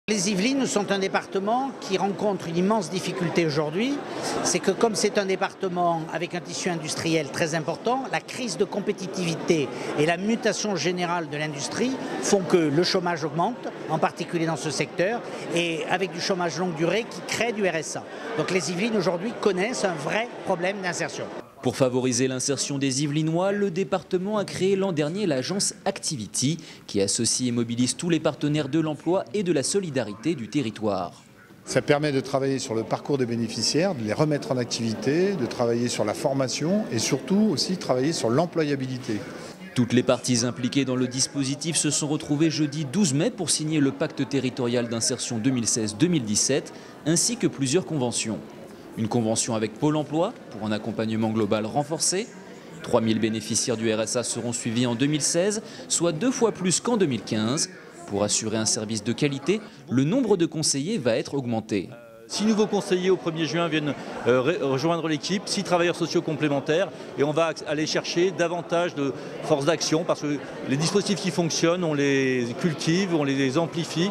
Les Yvelines sont un département qui rencontre une immense difficulté aujourd'hui. C'est que comme c'est un département avec un tissu industriel très important, la crise de compétitivité et la mutation générale de l'industrie font que le chômage augmente, en particulier dans ce secteur, et avec du chômage longue durée qui crée du RSA. Donc les Yvelines aujourd'hui connaissent un vrai problème d'insertion. Pour favoriser l'insertion des Yvelinois, le département a créé l'an dernier l'agence Activity, qui associe et mobilise tous les partenaires de l'emploi et de la solidarité du territoire. Ça permet de travailler sur le parcours des bénéficiaires, de les remettre en activité, de travailler sur la formation et surtout aussi travailler sur l'employabilité. Toutes les parties impliquées dans le dispositif se sont retrouvées jeudi 12 mai pour signer le pacte territorial d'insertion 2016-2017 ainsi que plusieurs conventions. Une convention avec Pôle emploi pour un accompagnement global renforcé. 3000 bénéficiaires du RSA seront suivis en 2016, soit 2 fois plus qu'en 2015. Pour assurer un service de qualité, le nombre de conseillers va être augmenté. 6 nouveaux conseillers au 1er juin viennent rejoindre l'équipe, 6 travailleurs sociaux complémentaires et on va aller chercher davantage de force d'action parce que les dispositifs qui fonctionnent, on les cultive, on les amplifie.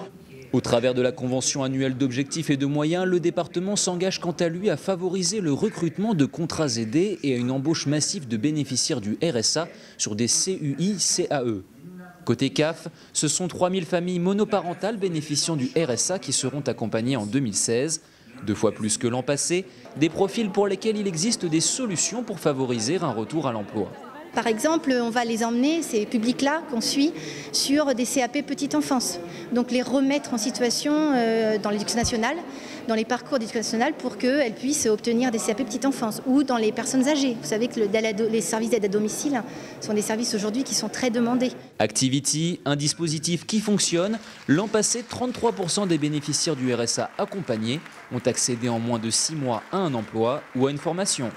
Au travers de la convention annuelle d'objectifs et de moyens, le département s'engage quant à lui à favoriser le recrutement de contrats aidés et à une embauche massive de bénéficiaires du RSA sur des CUI-CAE. Côté CAF, ce sont 3000 familles monoparentales bénéficiant du RSA qui seront accompagnées en 2016. 2 fois plus que l'an passé, des profils pour lesquels il existe des solutions pour favoriser un retour à l'emploi. Par exemple, on va les emmener, ces publics-là qu'on suit, sur des CAP petite enfance. Donc les remettre en situation dans l'éducation nationale, dans les parcours d'éducation nationale pour qu'elles puissent obtenir des CAP petite enfance ou dans les personnes âgées. Vous savez que les services d'aide à domicile sont des services aujourd'hui qui sont très demandés. Activity, un dispositif qui fonctionne. L'an passé, 33% des bénéficiaires du RSA accompagnés ont accédé en moins de 6 mois à un emploi ou à une formation.